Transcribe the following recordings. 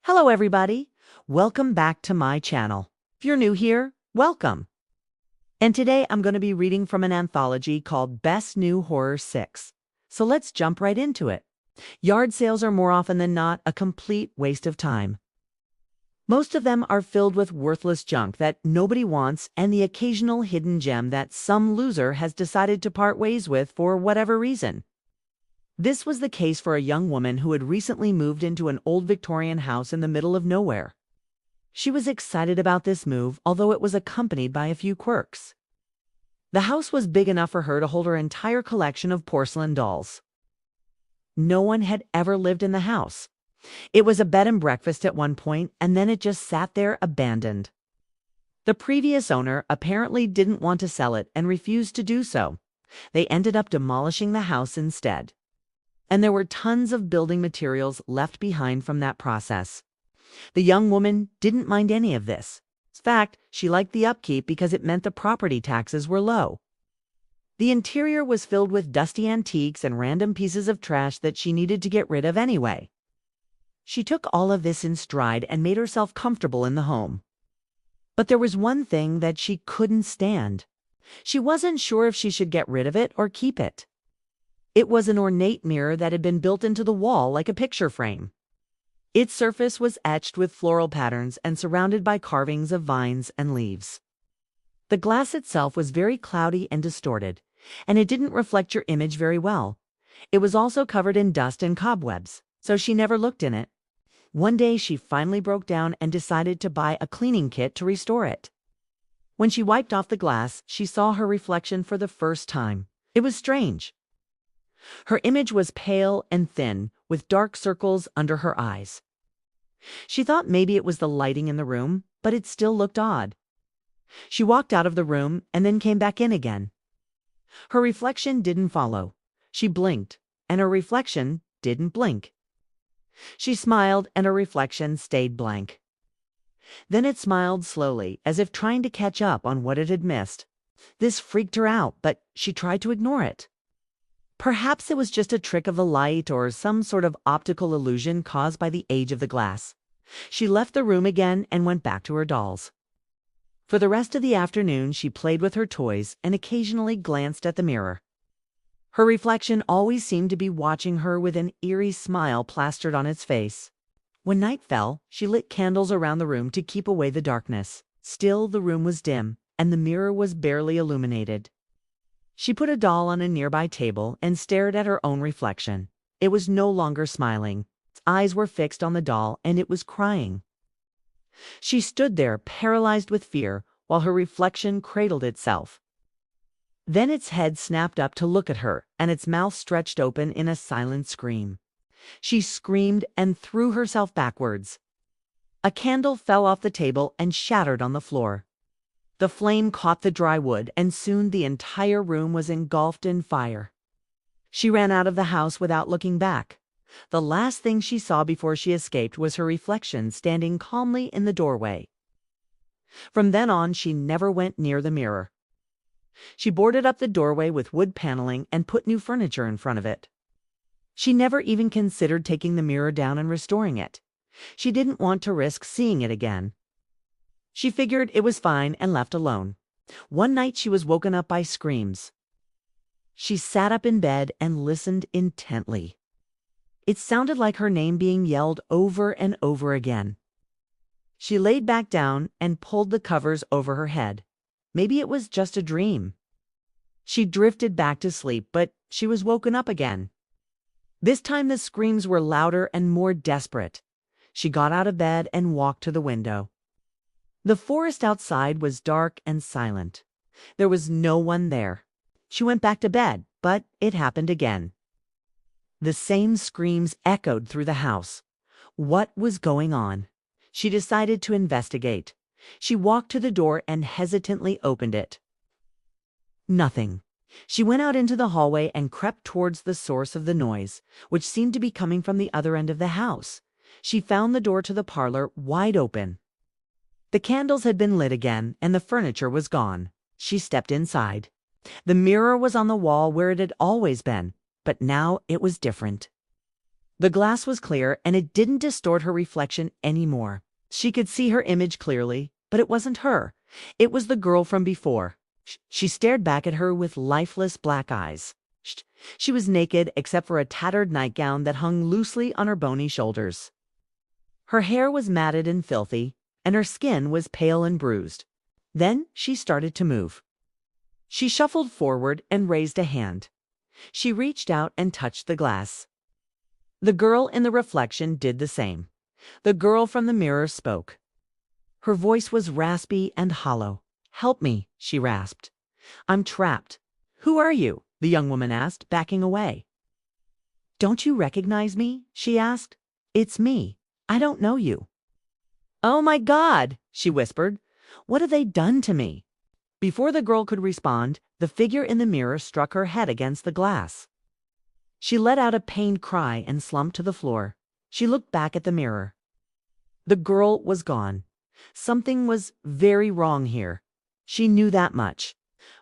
Hello everybody, welcome back to my channel. If you're new here, welcome. And today I'm going to be reading from an anthology called Best New Horror 6. So let's jump right into it. Yard sales are more often than not a complete waste of time. Most of them are filled with worthless junk that nobody wants and the occasional hidden gem that some loser has decided to part ways with for whatever reason. This was the case for a young woman who had recently moved into an old Victorian house in the middle of nowhere. She was excited about this move, although it was accompanied by a few quirks. The house was big enough for her to hold her entire collection of porcelain dolls. No one had ever lived in the house. It was a bed and breakfast at one point, and then it just sat there abandoned. The previous owner apparently didn't want to sell it and refused to do so. They ended up demolishing the house instead. And there were tons of building materials left behind from that process. The young woman didn't mind any of this. In fact, she liked the upkeep because it meant the property taxes were low. The interior was filled with dusty antiques and random pieces of trash that she needed to get rid of anyway. She took all of this in stride and made herself comfortable in the home. But there was one thing that she couldn't stand. She wasn't sure if she should get rid of it or keep it. It was an ornate mirror that had been built into the wall like a picture frame. Its surface was etched with floral patterns and surrounded by carvings of vines and leaves. The glass itself was very cloudy and distorted, and it didn't reflect your image very well. It was also covered in dust and cobwebs, so she never looked in it. One day she finally broke down and decided to buy a cleaning kit to restore it. When she wiped off the glass, she saw her reflection for the first time. It was strange. Her image was pale and thin, with dark circles under her eyes. She thought maybe it was the lighting in the room, but it still looked odd. She walked out of the room and then came back in again. Her reflection didn't follow. She blinked, and her reflection didn't blink. She smiled, and her reflection stayed blank. Then it smiled slowly, as if trying to catch up on what it had missed. This freaked her out, but she tried to ignore it. Perhaps it was just a trick of the light or some sort of optical illusion caused by the age of the glass. She left the room again and went back to her dolls. For the rest of the afternoon, she played with her toys and occasionally glanced at the mirror. Her reflection always seemed to be watching her with an eerie smile plastered on its face. When night fell, she lit candles around the room to keep away the darkness. Still, the room was dim, and the mirror was barely illuminated. She put a doll on a nearby table and stared at her own reflection. It was no longer smiling. Its eyes were fixed on the doll, and it was crying. She stood there, paralyzed with fear, while her reflection cradled itself. Then its head snapped up to look at her, and its mouth stretched open in a silent scream. She screamed and threw herself backwards. A candle fell off the table and shattered on the floor. The flame caught the dry wood, and soon the entire room was engulfed in fire. She ran out of the house without looking back. The last thing she saw before she escaped was her reflection standing calmly in the doorway. From then on, she never went near the mirror. She boarded up the doorway with wood paneling and put new furniture in front of it. She never even considered taking the mirror down and restoring it. She didn't want to risk seeing it again. She figured it was fine and left alone. One night she was woken up by screams. She sat up in bed and listened intently. It sounded like her name being yelled over and over again. She laid back down and pulled the covers over her head. Maybe it was just a dream. She drifted back to sleep, but she was woken up again. This time the screams were louder and more desperate. She got out of bed and walked to the window. The forest outside was dark and silent. There was no one there. She went back to bed, but it happened again. The same screams echoed through the house. What was going on? She decided to investigate. She walked to the door and hesitantly opened it. Nothing. She went out into the hallway and crept towards the source of the noise, which seemed to be coming from the other end of the house. She found the door to the parlor wide open. The candles had been lit again, and the furniture was gone. She stepped inside. The mirror was on the wall where it had always been, but now it was different. The glass was clear and it didn't distort her reflection anymore. She could see her image clearly, but it wasn't her. It was the girl from before. She stared back at her with lifeless black eyes. She was naked except for a tattered nightgown that hung loosely on her bony shoulders. Her hair was matted and filthy, and her skin was pale and bruised. Then she started to move. She shuffled forward and raised a hand. She reached out and touched the glass. The girl in the reflection did the same. The girl from the mirror spoke. Her voice was raspy and hollow. "Help me," she rasped. "I'm trapped." "Who are you?" the young woman asked, backing away. "Don't you recognize me?" she asked. "It's me. I don't know you." "Oh my God," she whispered. "What have they done to me?" Before the girl could respond, the figure in the mirror struck her head against the glass. She let out a pained cry and slumped to the floor. She looked back at the mirror. The girl was gone. Something was very wrong here. She knew that much.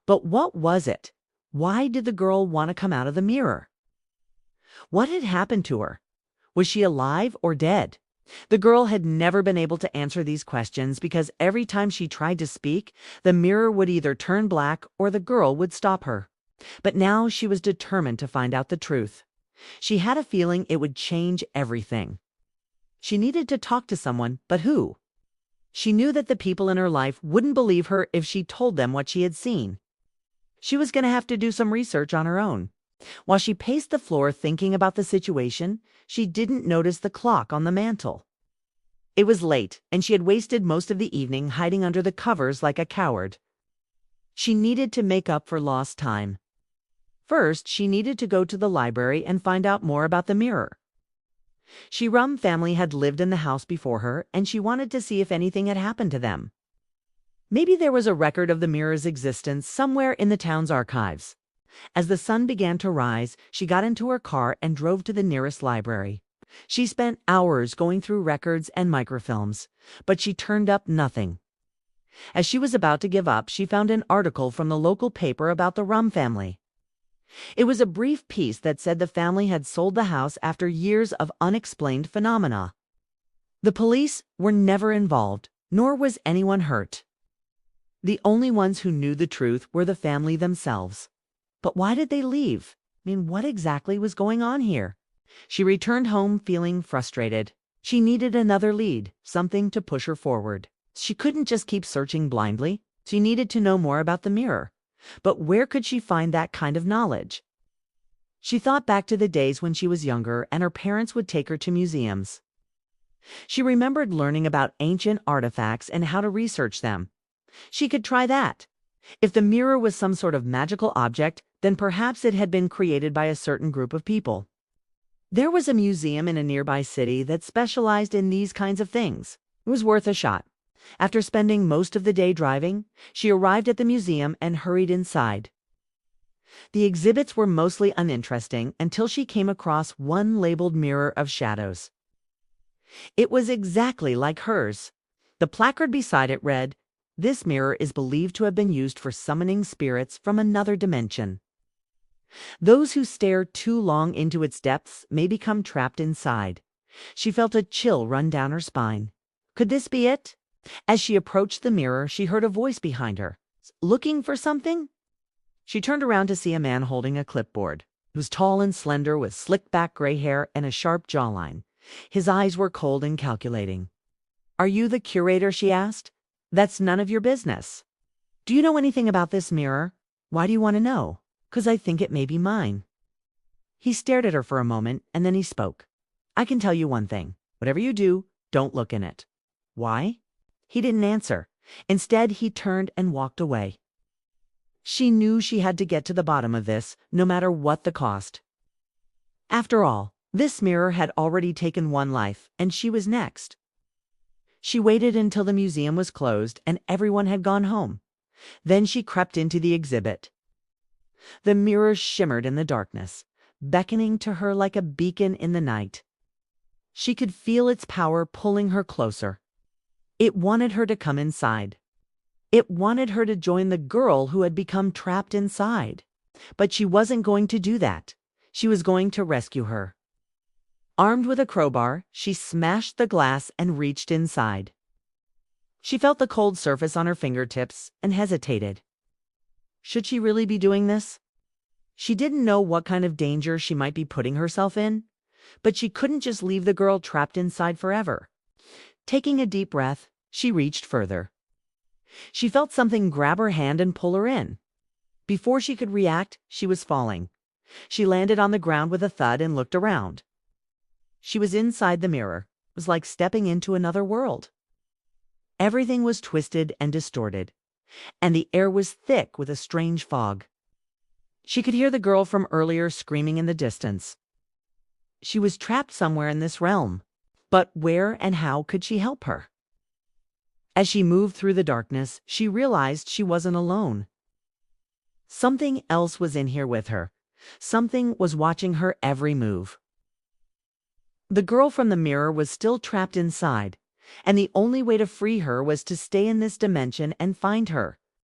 But what was it? Why did the girl want to come out of the mirror? What had happened to her? Was she alive or dead? The girl had never been able to answer these questions because every time she tried to speak, the mirror would either turn black or the girl would stop her. But now she was determined to find out the truth. She had a feeling it would change everything. She needed to talk to someone, but who? She knew that the people in her life wouldn't believe her if she told them what she had seen. She was going to have to do some research on her own. While she paced the floor thinking about the situation, she didn't notice the clock on the mantel. It was late, and she had wasted most of the evening hiding under the covers like a coward. She needed to make up for lost time. First, she needed to go to the library and find out more about the mirror. Rum family had lived in the house before her, and she wanted to see if anything had happened to them. Maybe there was a record of the mirror's existence somewhere in the town's archives. As the sun began to rise, she got into her car and drove to the nearest library. She spent hours going through records and microfilms, but she turned up nothing. As she was about to give up, she found an article from the local paper about the Rum family. It was a brief piece that said the family had sold the house after years of unexplained phenomena. The police were never involved, nor was anyone hurt. The only ones who knew the truth were the family themselves. But why did they leave? What exactly was going on here? She returned home feeling frustrated. She needed another lead, something to push her forward. She couldn't just keep searching blindly. She needed to know more about the mirror. But where could she find that kind of knowledge? She thought back to the days when she was younger and her parents would take her to museums. She remembered learning about ancient artifacts and how to research them. She could try that. If the mirror was some sort of magical object, then perhaps it had been created by a certain group of people. There was a museum in a nearby city that specialized in these kinds of things. It was worth a shot. After spending most of the day driving, she arrived at the museum and hurried inside. The exhibits were mostly uninteresting until she came across one labeled Mirror of Shadows. It was exactly like hers. The placard beside it read, "This mirror is believed to have been used for summoning spirits from another dimension. Those who stare too long into its depths may become trapped inside." She felt a chill run down her spine. Could this be it? As she approached the mirror, she heard a voice behind her. "Looking for something?" She turned around to see a man holding a clipboard. He was tall and slender with slick-back gray hair and a sharp jawline. His eyes were cold and calculating. "Are you the curator?" she asked. "That's none of your business." "Do you know anything about this mirror?" "Why do you want to know?" "'Cause I think it may be mine." He stared at her for a moment, and then he spoke. "I can tell you one thing. Whatever you do, don't look in it." "Why?" He didn't answer. Instead, he turned and walked away. She knew she had to get to the bottom of this, no matter what the cost. After all, this mirror had already taken one life, and she was next. She waited until the museum was closed and everyone had gone home. Then she crept into the exhibit. The mirror shimmered in the darkness, beckoning to her like a beacon in the night. She could feel its power pulling her closer. It wanted her to come inside. It wanted her to join the girl who had become trapped inside. But she wasn't going to do that. She was going to rescue her. Armed with a crowbar, she smashed the glass and reached inside. She felt the cold surface on her fingertips and hesitated. Should she really be doing this? She didn't know what kind of danger she might be putting herself in, but she couldn't just leave the girl trapped inside forever. Taking a deep breath, she reached further. She felt something grab her hand and pull her in. Before she could react, she was falling. She landed on the ground with a thud and looked around. She was inside the mirror. It was like stepping into another world. Everything was twisted and distorted, and the air was thick with a strange fog. She could hear the girl from earlier screaming in the distance. She was trapped somewhere in this realm, but where and how could she help her? As she moved through the darkness, she realized she wasn't alone. Something else was in here with her. Something was watching her every move. The girl from the mirror was still trapped inside, and the only way to free her was to stay in this dimension and find her.